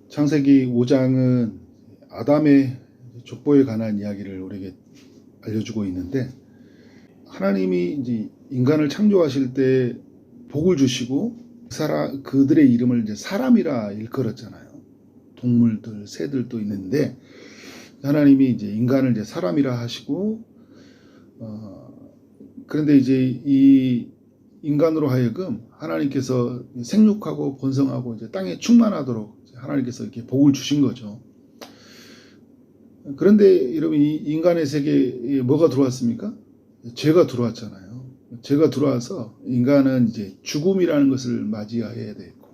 창세기 5장은 아담의 족보에 관한 이야기를 우리에게 알려주고 있는데, 하나님이 이제 인간을 창조하실 때 복을 주시고 그들의 이름을 이제 사람이라 일컬었잖아요. 동물들, 새들도 있는데 하나님이 이제 인간을 이제 사람이라 하시고, 그런데 이제 이 인간으로 하여금 하나님께서 생육하고 번성하고 이제 땅에 충만하도록 하나님께서 이렇게 복을 주신 거죠. 그런데 여러분, 이 인간의 세계에 뭐가 들어왔습니까? 죄가 들어왔잖아요. 죄가 들어와서 인간은 이제 죽음이라는 것을 맞이해야 되고,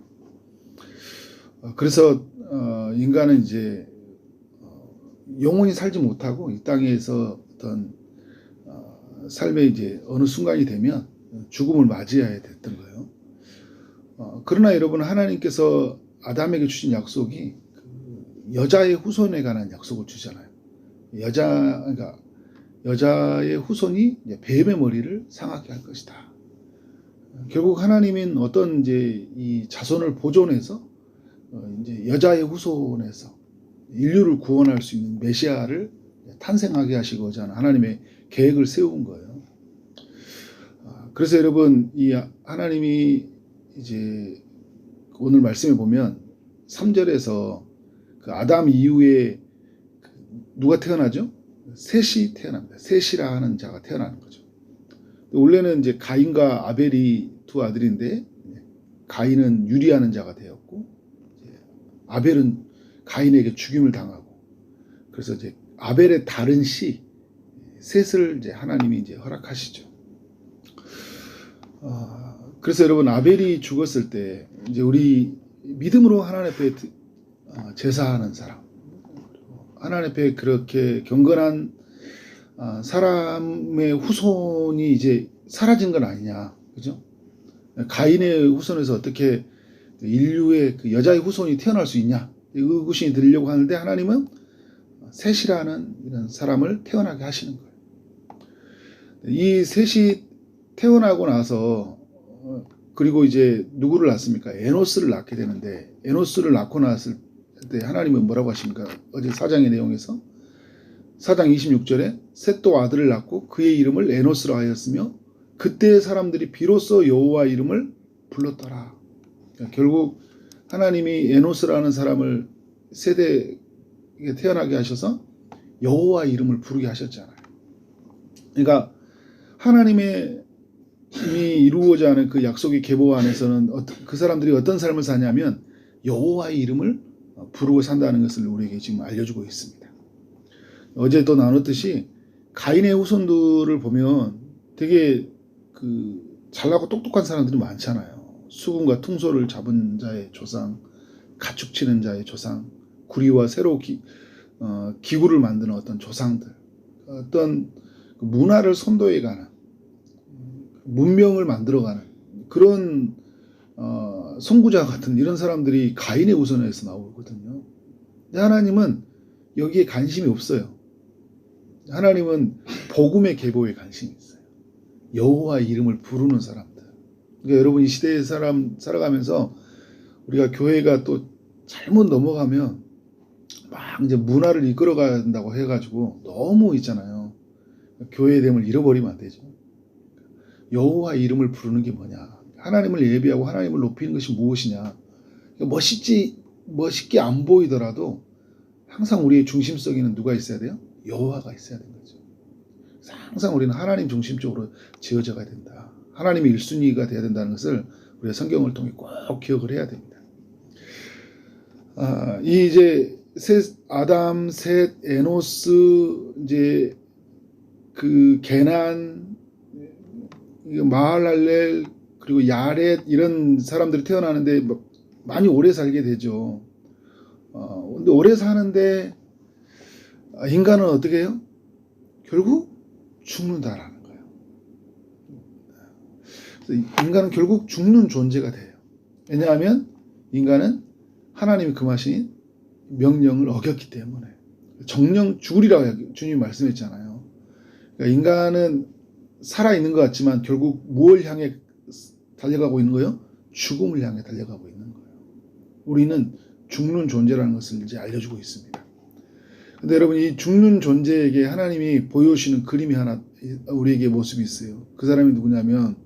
그래서 인간은 이제 영원히 살지 못하고 이 땅에서 어떤 삶의 이제 어느 순간이 되면 죽음을 맞이해야 됐던 거예요. 그러나 여러분, 하나님께서 아담에게 주신 약속이 여자의 후손에 관한 약속을 주잖아요. 그러니까 여자의 후손이 이제 뱀의 머리를 상하게 할 것이다. 결국 하나님은 어떤 이제 이 자손을 보존해서 이제 여자의 후손에서 인류를 구원할 수 있는 메시아를 탄생하게 하시고자 하는 하나님의 계획을 세운 거예요. 그래서 여러분, 이 하나님이 이제 오늘 말씀에 보면 3절에서 그 아담 이후에 누가 태어나죠? 셋이 태어납니다. 셋이라 하는 자가 태어나는 거죠. 원래는 이제 가인과 아벨이 두 아들인데, 가인은 유리하는 자가 되었고, 아벨은 가인에게 죽임을 당하고, 그래서 이제 아벨의 다른 씨 셋을 이제 하나님이 이제 허락하시죠. 그래서 여러분, 아벨이 죽었을 때 이제 우리 믿음으로 하나님 앞에 제사하는 사람, 하나님 앞에 그렇게 경건한 사람의 후손이 이제 사라진 건 아니냐, 그죠? 가인의 후손에서 어떻게 인류의 그 여자의 후손이 태어날 수 있냐, 의구심이 들려고 하는데 하나님은 셋이라는 이런 사람을 태어나게 하시는 거예요. 이 셋이 태어나고 나서 그리고 이제 누구를 낳습니까? 에노스를 낳게 되는데, 에노스를 낳고 났을 때 하나님은 뭐라고 하십니까? 어제 4장의 내용에서 4장 26절에 셋도 아들을 낳고 그의 이름을 에노스로 하였으며 그때의 사람들이 비로소 여호와 이름을 불렀더라. 그러니까 결국 하나님이 에노스라는 사람을 세대에 태어나게 하셔서 여호와 이름을 부르게 하셨잖아요. 그러니까 하나님의 이미 이루고자 하는 그 약속의 계보 안에서는 그 사람들이 어떤 삶을 사냐면 여호와의 이름을 부르고 산다는 것을 우리에게 지금 알려주고 있습니다. 어제도 나눴듯이 가인의 후손들을 보면 되게 그 잘나고 똑똑한 사람들이 많잖아요. 수금과 퉁소를 잡은 자의 조상, 가축 치는 자의 조상, 구리와 새로 기구를 만드는 어떤 조상들, 어떤 문화를 선도해가는, 문명을 만들어가는 그런 선구자 같은 이런 사람들이 가인의 후손에서 나오거든요. 근데 하나님은 여기에 관심이 없어요. 하나님은 복음의 계보에 관심이 있어요. 여호와의 이름을 부르는 사람들. 그러니까 여러분, 이 시대의 사람 살아가면서 우리가 교회가 또 잘못 넘어가면 막 이제 문화를 이끌어가야 된다고 해가지고 너무 있잖아요. 교회의 됨을 잃어버리면 안 되죠. 여호와의 이름을 부르는 게 뭐냐? 하나님을 예배하고 하나님을 높이는 것이 무엇이냐? 멋있게 안 보이더라도 항상 우리의 중심성에는 누가 있어야 돼요? 여호와가 있어야 되는 거죠. 항상 우리는 하나님 중심적으로 지어져야 된다. 하나님이 1순위가 돼야 된다는 것을 우리가 성경을 통해 꼭 기억을 해야 됩니다. 이제 아담, 셋, 에노스, 이제 그 게난, 마할랄렐, 그리고 야렛, 이런 사람들이 태어나는데 많이 오래 살게 되죠. 근데 오래 사는데 인간은 어떻게 해요? 결국 죽는다라는 거예요. 인간은 결국 죽는 존재가 돼요. 왜냐하면 인간은 하나님이 금하신 명령을 어겼기 때문에. 정령 죽으리라고 주님이 말씀했잖아요. 그러니까 인간은 살아있는 것 같지만 결국 무엇을 향해 달려가고 있는 거예요? 죽음을 향해 달려가고 있는 거예요. 우리는 죽는 존재라는 것을 이제 알려주고 있습니다. 근데 여러분, 이 죽는 존재에게 하나님이 보여주시는 그림이 하나 우리에게 모습이 있어요. 그 사람이 누구냐면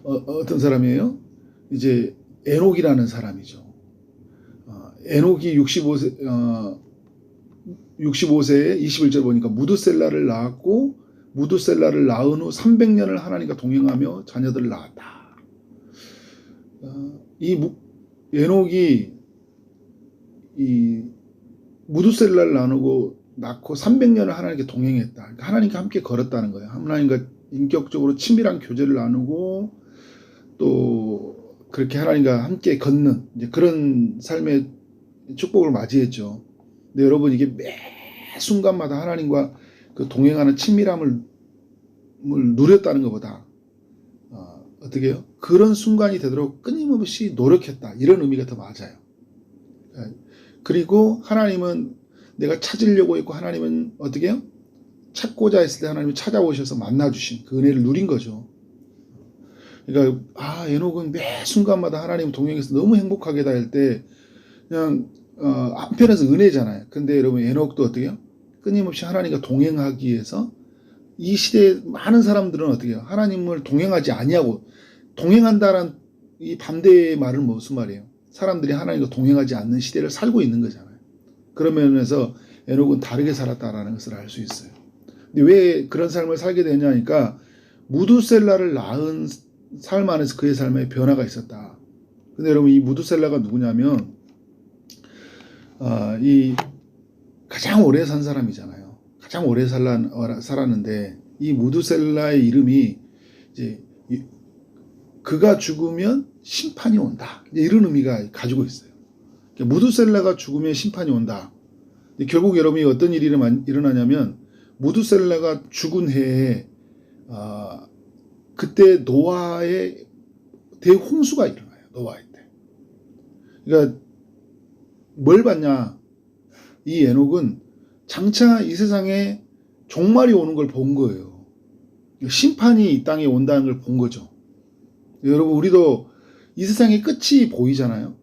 어떤 사람이에요? 이제 에녹이라는 사람이죠. 에녹이 65세에 21절 보니까 무드셀라를 낳았고, 무드셀라를 낳은 후 300년을 하나님과 동행하며 자녀들을 낳았다. 이 에녹이 이 무드셀라를 낳고 300년을 하나님께 동행했다. 그러니까 하나님과 함께 걸었다는 거예요. 하나님과 인격적으로 친밀한 교제를 나누고 또 그렇게 하나님과 함께 걷는 이제 그런 삶의 축복을 맞이했죠. 근데 여러분, 이게 매 순간마다 하나님과 그 동행하는 친밀함을 누렸다는 것보다 어떻게 해요? 그런 순간이 되도록 끊임없이 노력했다. 이런 의미가 더 맞아요. 그리고 하나님은 내가 찾으려고 했고, 하나님은 어떻게 해요? 찾고자 했을 때 하나님이 찾아오셔서 만나주신 그 은혜를 누린 거죠. 그러니까 에녹은 매 순간마다 하나님 동행해서 너무 행복하게다 할 때 그냥 한편에서 은혜잖아요. 근데 여러분, 에녹도 어떻게 해요? 끊임없이 하나님과 동행하기 위해서 이 시대에 많은 사람들은 어떻게 해요? 하나님을 동행하지 아니하고, 동행한다는 이 반대의 말은 무슨 말이에요? 사람들이 하나님과 동행하지 않는 시대를 살고 있는 거잖아요. 그런 면에서 에녹은 다르게 살았다라는 것을 알 수 있어요. 근데 왜 그런 삶을 살게 되냐니까 무드셀라를 낳은 삶 안에서 그의 삶에 변화가 있었다. 근데 여러분, 이 무드셀라가 누구냐면 이 가장 오래 산 사람이잖아요. 가장 오래 살았는데 이 무드셀라의 이름이 이제 그가 죽으면 심판이 온다. 이런 의미가 가지고 있어요. 무드셀라가 죽으면 심판이 온다. 결국 여러분이 어떤 일이 일어나냐면 무드셀라가 죽은 해에 그때 노아의 대홍수가 일어나요. 노아의 때. 그러니까 뭘 봤냐? 이 에녹은 장차 이 세상에 종말이 오는 걸 본 거예요. 심판이 이 땅에 온다는 걸 본 거죠. 여러분, 우리도 이 세상의 끝이 보이잖아요.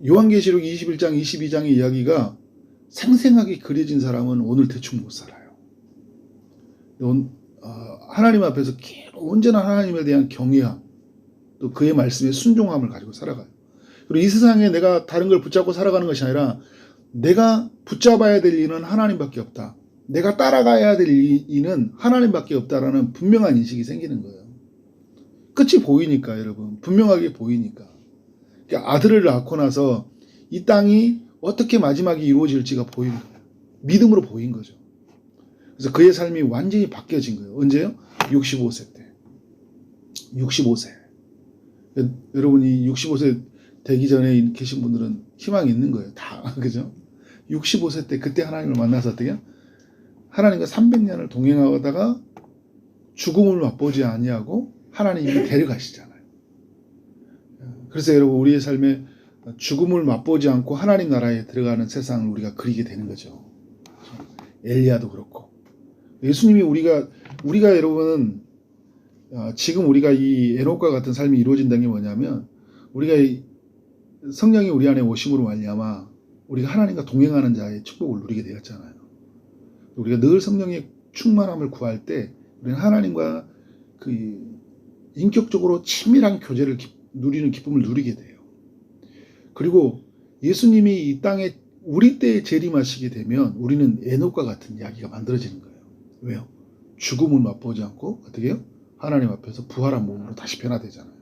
요한계시록 21장, 22장의 이야기가 생생하게 그려진 사람은 오늘 대충 못 살아요. 하나님 앞에서 언제나 하나님에 대한 경외함, 또 그의 말씀에 순종함을 가지고 살아가요. 그리고 이 세상에 내가 다른 걸 붙잡고 살아가는 것이 아니라 내가 붙잡아야 될 이는 하나님밖에 없다. 내가 따라가야 될 이는 하나님밖에 없다라는 분명한 인식이 생기는 거예요. 끝이 보이니까, 여러분. 분명하게 보이니까. 그러니까 아들을 낳고 나서 이 땅이 어떻게 마지막이 이루어질지가 보이는 거예요. 믿음으로 보인 거죠. 그래서 그의 삶이 완전히 바뀌어진 거예요. 언제요? 65세 때. 65세. 여러분이 65세 되기 전에 계신 분들은 희망이 있는 거예요. 다. 그죠? 65세 때 그때 하나님을 만나서 어떻게 해요? 하나님과 300년을 동행하다가 죽음을 맛보지 아니하고 하나님이 데려가시잖아요. 그래서 여러분, 우리의 삶에 죽음을 맛보지 않고 하나님 나라에 들어가는 세상을 우리가 그리게 되는 거죠. 엘리야도 그렇고. 예수님이 우리가 여러분은 지금 우리가 이 에녹과 같은 삶이 이루어진다는 게 뭐냐면, 우리가 성령이 우리 안에 오심으로 말미암아 우리가 하나님과 동행하는 자의 축복을 누리게 되었잖아요. 우리가 늘 성령의 충만함을 구할 때 우리는 하나님과 그 인격적으로 친밀한 교제를 누리는 기쁨을 누리게 돼요. 그리고 예수님이 이 땅에 우리 때에 재림하시게 되면 우리는 에녹과 같은 이야기가 만들어지는 거예요. 왜요? 죽음을 맛보지 않고 어떻게 해요? 하나님 앞에서 부활한 몸으로 다시 변화되잖아요.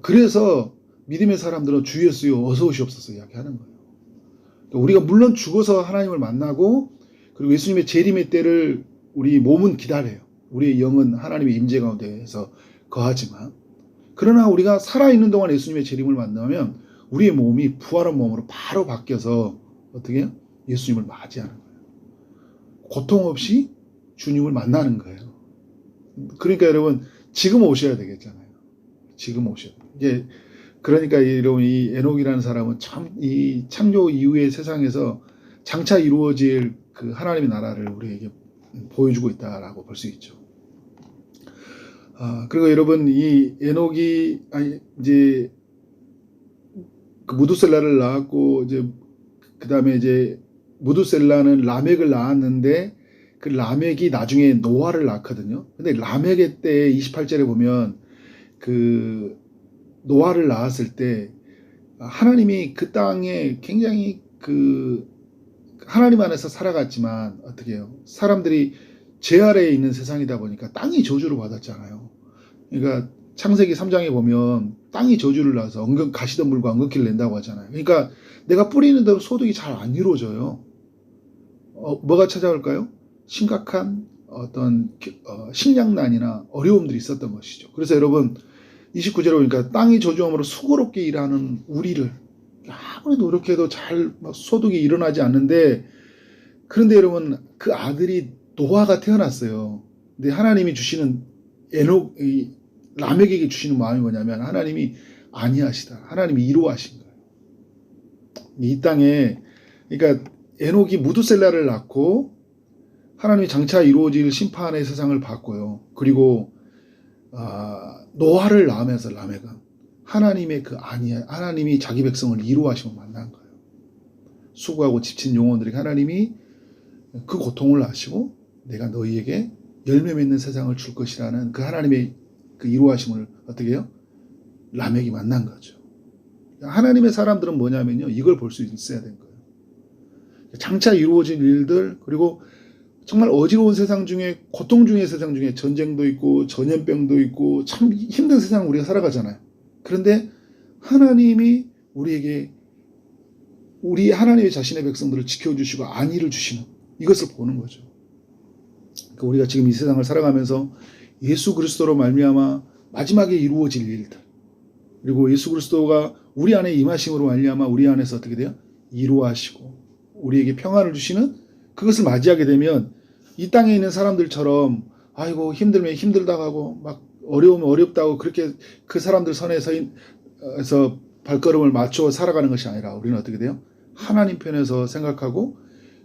그래서 믿음의 사람들은 주 예수여 어서 오시옵소서 이야기하는 거예요. 우리가 물론 죽어서 하나님을 만나고, 그리고 예수님의 재림의 때를 우리 몸은 기다려요. 우리의 영은 하나님의 임재 가운데에서 거하지만, 그러나 우리가 살아있는 동안 예수님의 재림을 만나면 우리의 몸이 부활한 몸으로 바로 바뀌어서 어떻게 해요? 예수님을 맞이하는 거예요. 고통 없이 주님을 만나는 거예요. 그러니까 여러분, 지금 오셔야 되겠잖아요. 지금 오셔야 돼요. 이제 그러니까 여러분, 이 에녹이라는 사람은 참 이 창조 이후의 세상에서 장차 이루어질 그 하나님의 나라를 우리에게 보여주고 있다라고 볼 수 있죠. 그리고 여러분, 이 에녹이 이제 그 무두셀라를 낳았고 이제 그다음에 이제 무두셀라는 라멕을 낳았는데 그 라멕이 나중에 노아를 낳거든요. 근데 라멕의 때 28절에 보면 그 노아를 낳았을 때 하나님이 그 땅에 굉장히 그 하나님 안에서 살아갔지만 어떻게 해요? 사람들이 죄 아래에 있는 세상이다 보니까 땅이 저주를 받았잖아요. 그러니까 창세기 3장에 보면 땅이 저주를 놔서 가시덤불과 엉겅퀴를 낸다고 하잖아요. 그러니까 내가 뿌리는 대로 소득이 잘 안 이루어져요. 뭐가 찾아올까요? 심각한 어떤 식량난이나 어려움들이 있었던 것이죠. 그래서 여러분 29절에 보니까 땅이 저주함으로 수고롭게 일하는 우리를 아무리 노력해도 잘 소득이 일어나지 않는데, 그런데 여러분 그 아들이 노아가 태어났어요. 근데 하나님이 주시는 라멕에게 주시는 마음이 뭐냐면 하나님이 아니하시다. 하나님이 이루하신 거예요. 이 땅에 그러니까 에녹이 무두셀라를 낳고 하나님이 장차 이루어질 심판의 세상을 봤고요. 그리고 노아를 낳으면서 라멕은 하나님의 하나님이 자기 백성을 이루하심을 만난 거예요. 수고하고 지친 영혼들에게 하나님이 그 고통을 아시고 내가 너희에게 열매 맺는 세상을 줄 것이라는 그 하나님의 그 이루하심을 어떻게 해요? 라멕이 만난 거죠. 하나님의 사람들은 뭐냐면요, 이걸 볼 수 있어야 되는 거예요. 장차 이루어질 일들, 그리고 정말 어지러운 세상 중에, 고통 중의 세상 중에 전쟁도 있고 전염병도 있고 참 힘든 세상을 우리가 살아가잖아요. 그런데 하나님이 우리에게 하나님의 자신의 백성들을 지켜주시고 안위를 주시는 이것을 보는 거죠. 그러니까 우리가 지금 이 세상을 살아가면서 예수 그리스도로 말미암아 마지막에 이루어질 일들, 그리고 예수 그리스도가 우리 안에 임하심으로 말미암아 우리 안에서 어떻게 돼요? 이루하시고 우리에게 평안을 주시는 그것을 맞이하게 되면 이 땅에 있는 사람들처럼 아이고 힘들면 힘들다고 하고 막 어려우면 어렵다고 그렇게 그 사람들 선에서 발걸음을 맞춰 살아가는 것이 아니라 우리는 어떻게 돼요? 하나님 편에서 생각하고,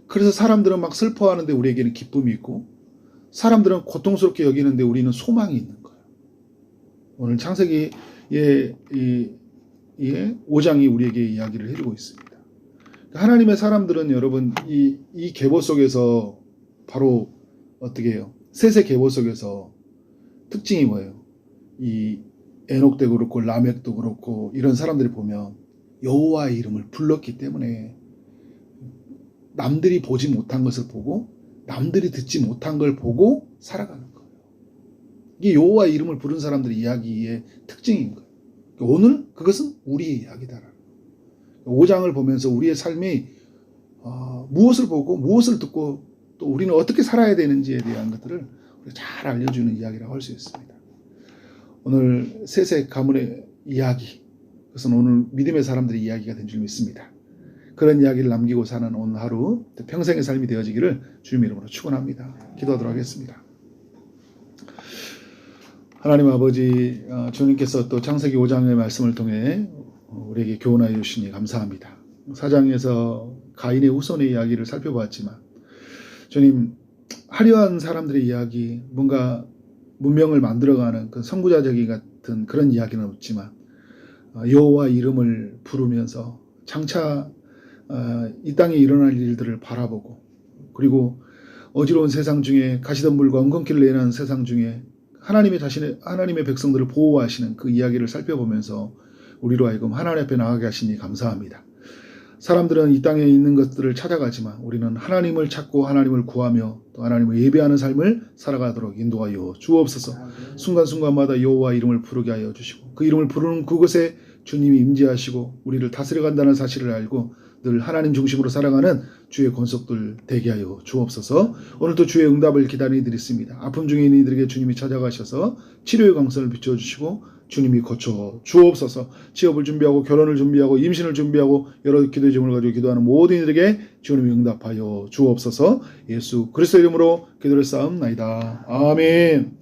그래서 사람들은 막 슬퍼하는데 우리에게는 기쁨이 있고 사람들은 고통스럽게 여기는데 우리는 소망이 있는 거예요. 오늘 창세기의 5장이 우리에게 이야기를 해주고 있습니다. 하나님의 사람들은 여러분 이 계보 속에서 바로 어떻게 해요? 셋의 계보 속에서 특징이 뭐예요? 이 에녹도 그렇고 라멕도 그렇고 이런 사람들이 보면 여호와의 이름을 불렀기 때문에 남들이 보지 못한 것을 보고 남들이 듣지 못한 걸 보고 살아가는 거예요. 이게 여호와의 이름을 부른 사람들의 이야기의 특징인 거예요. 오늘 그것은 우리의 이야기다라는 거예요. 5장을 보면서 우리의 삶이 무엇을 보고 무엇을 듣고 또 우리는 어떻게 살아야 되는지에 대한 것들을 잘 알려주는 이야기라고 할 수 있습니다. 오늘 셋의 가문의 이야기, 그것은 오늘 믿음의 사람들의 이야기가 된 줄 믿습니다. 그런 이야기를 남기고 사는 오늘 하루 평생의 삶이 되어지기를 주님 이름으로 축원합니다. 기도하도록 하겠습니다. 하나님 아버지, 주님께서 또 창세기 5장의 말씀을 통해 우리에게 교훈하여 주시니 감사합니다. 4장에서 가인의 후손의 이야기를 살펴보았지만 주님, 화려한 사람들의 이야기, 뭔가 문명을 만들어가는 그 선구자적인 같은 그런 이야기는 없지만 여호와 이름을 부르면서 장차 이 땅에 일어날 일들을 바라보고, 그리고 어지러운 세상 중에 가시덤불과 엉겅퀴를 내는 세상 중에 하나님의 백성들을 보호하시는 그 이야기를 살펴보면서 우리로 하여금 하나님 앞에 나가게 하시니 감사합니다. 사람들은 이 땅에 있는 것들을 찾아가지만 우리는 하나님을 찾고 하나님을 구하며 또 하나님을 예배하는 삶을 살아가도록 인도하여 주옵소서. 순간순간마다 여호와 이름을 부르게 하여 주시고 그 이름을 부르는 그곳에 주님이 임재하시고 우리를 다스려간다는 사실을 알고 늘 하나님 중심으로 살아가는 주의 권속들 되게 하여 주옵소서. 오늘도 주의 응답을 기다리니 드렸습니다. 아픔 중에 있는 이들에게 주님이 찾아가셔서 치료의 광선을 비춰주시고 주님이 고쳐 주옵소서. 취업을 준비하고 결혼을 준비하고 임신을 준비하고 여러 기도의 제목을 가지고 기도하는 모든 이들에게 주님이 응답하여 주옵소서. 예수 그리스도 이름으로 기도를 쌓음나이다. 아멘.